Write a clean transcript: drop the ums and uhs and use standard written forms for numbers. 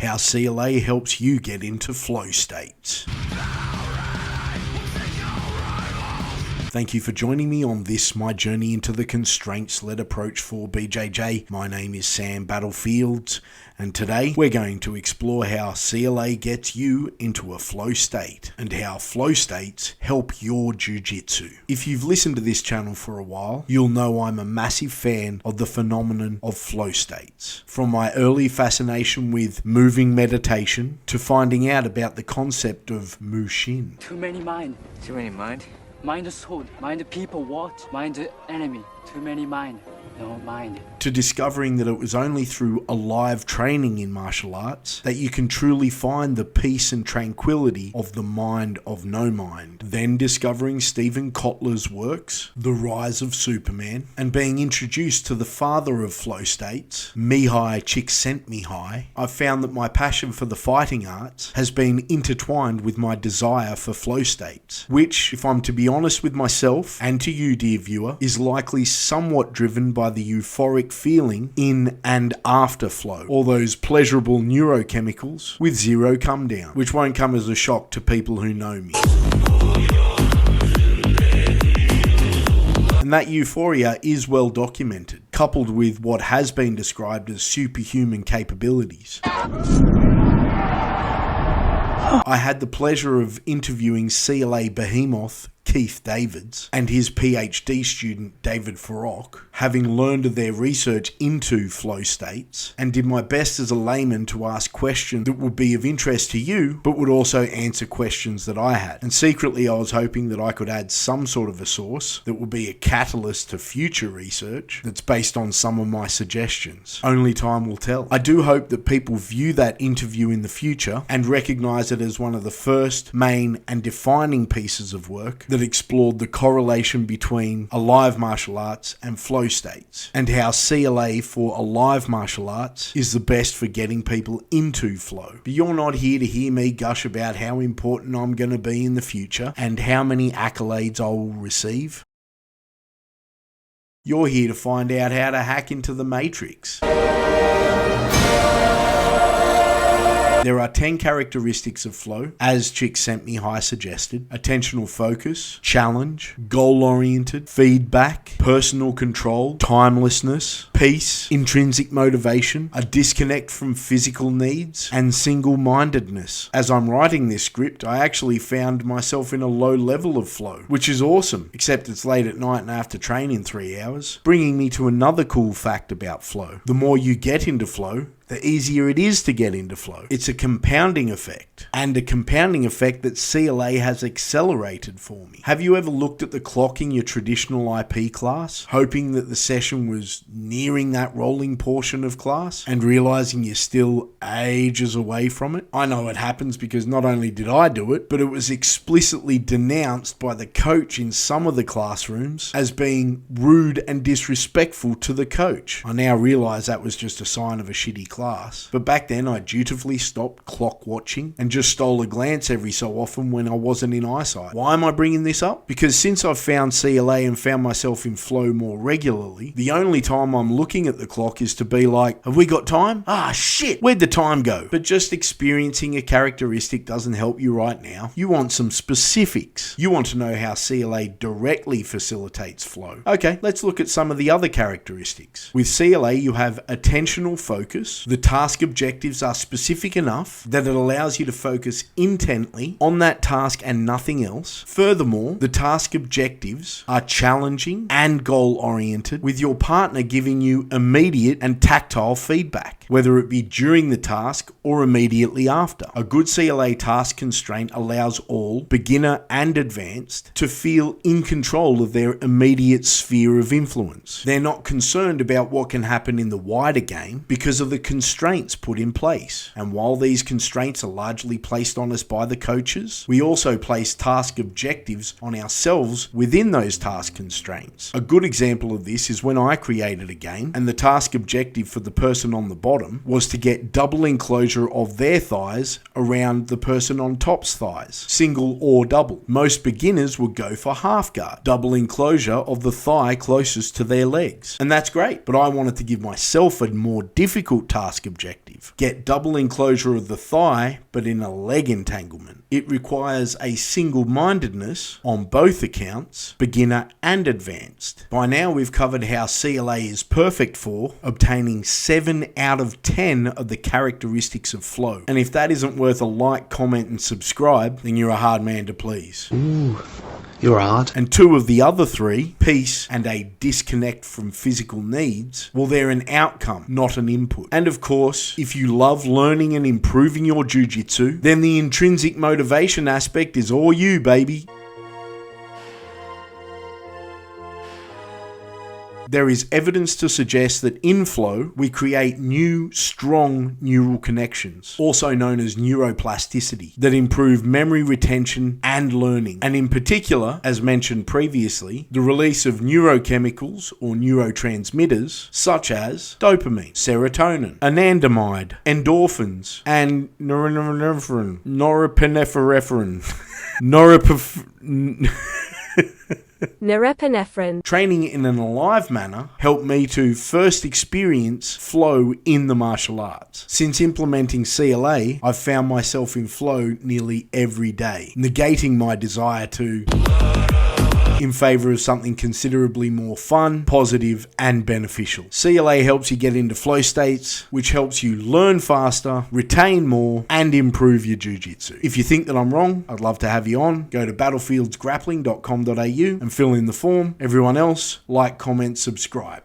how CLA helps you get into flow states. Thank you for joining me on this, my journey into the constraints-led approach for BJJ. My name is Sam Battlefield, and today we're going to explore how CLA gets you into a flow state and how flow states help your jiu-jitsu. If you've listened to this channel for a while, you'll know I'm a massive fan of the phenomenon of flow states. From my early fascination with moving meditation to finding out about the concept of Mushin. Too many mind. Too many mind? Mind the soul. Mind the people what? Mind the enemy. Too many mind. No mind. To discovering that it was only through alive training in martial arts that you can truly find the peace and tranquility of the mind of no mind. Then discovering Stephen Kotler's works, The Rise of Superman, and being introduced to the father of flow states, Mihai Csikszentmihalyi, I've found that my passion for the fighting arts has been intertwined with my desire for flow states, which, if I'm to be honest with myself and to you, dear viewer, is likely somewhat driven by the euphoric feeling in and after flow, all those pleasurable neurochemicals with zero come down, which won't come as a shock to people who know me. And that euphoria is well documented, coupled with what has been described as superhuman capabilities. I had the pleasure of interviewing CLA behemoth Keith Davids and his PhD student David Farrock, having learned of their research into flow states, and did my best as a layman to ask questions that would be of interest to you, but would also answer questions that I had. And secretly I was hoping that I could add some sort of a source that would be a catalyst to future research that's based on some of my suggestions. Only time will tell. I do hope that people view that interview in the future and recognize it as one of the first, main, and defining pieces of work that explored the correlation between alive martial arts and flow states, and how CLA for alive martial arts is the best for getting people into flow. But you're not here to hear me gush about how important I'm going to be in the future and how many accolades I will receive. You're here to find out how to hack into the matrix. There are 10 characteristics of flow, as Csikszentmihalyi suggested: attentional focus, challenge, goal-oriented, feedback, personal control, timelessness, peace, intrinsic motivation, a disconnect from physical needs, and single-mindedness. As I'm writing this script, I actually found myself in a low level of flow, which is awesome, except it's late at night and I have to train in 3 hours, bringing me to another cool fact about flow. The more you get into flow, the easier it is to get into flow. It's a compounding effect, and a compounding effect that CLA has accelerated for me. Have you ever looked at the clock in your traditional IP class, hoping that the session was nearing that rolling portion of class, and realizing you're still ages away from it? I know it happens because not only did I do it, but it was explicitly denounced by the coach in some of the classrooms as being rude and disrespectful to the coach. I now realize that was just a sign of a shitty class. But back then I dutifully stopped clock watching and just stole a glance every so often when I wasn't in eyesight. Why am I bringing this up? Because since I've found CLA and found myself in flow more regularly, the only time I'm looking at the clock is to be like, have we got time? Ah shit, where'd the time go? But just experiencing a characteristic doesn't help you right now. You want some specifics. You want to know how CLA directly facilitates flow. Okay, let's look at some of the other characteristics. With CLA you have attentional focus. The task objectives are specific enough that it allows you to focus intently on that task and nothing else. Furthermore, the task objectives are challenging and goal-oriented, with your partner giving you immediate and tactile feedback, whether it be during the task or immediately after. A good CLA task constraint allows all, beginner and advanced, to feel in control of their immediate sphere of influence. They're not concerned about what can happen in the wider game because of the constraints put in place. And while these constraints are largely placed on us by the coaches, we also place task objectives on ourselves within those task constraints. A good example of this is when I created a game and the task objective for the person on the bottom was to get double enclosure of their thighs around the person on top's thighs, single or double. Most beginners would go for half guard, double enclosure of the thigh closest to their legs. And that's great, but I wanted to give myself a more difficult task task objective. Get double enclosure of the thigh, but in a leg entanglement. It requires a single-mindedness on both accounts, beginner and advanced. By now we've covered how CLA is perfect for obtaining 7 out of 10 of the characteristics of flow. And if that isn't worth a like, comment and subscribe, then you're a hard man to please. Ooh, you're hard. And 2 of the other 3, peace and a disconnect from physical needs, well, they're an outcome, not an input. And of course, if you love learning and improving your jiu-jitsu, then the intrinsic motivation aspect is all you, baby. There is evidence to suggest that in flow, we create new, strong neural connections, also known as neuroplasticity, that improve memory retention and learning. And in particular, as mentioned previously, the release of neurochemicals or neurotransmitters such as dopamine, serotonin, anandamide, endorphins, and norepinephrine, norepinephrine. Training in an alive manner helped me to first experience flow in the martial arts. Since implementing CLA, I've found myself in flow nearly every day, negating my desire to in favor of something considerably more fun, positive, and beneficial. CLA helps you get into flow states, which helps you learn faster, retain more, and improve your jiu-jitsu. If you think that I'm wrong, I'd love to have you on. Go to battlefieldsgrappling.com.au and fill in the form. Everyone else, like, comment, subscribe.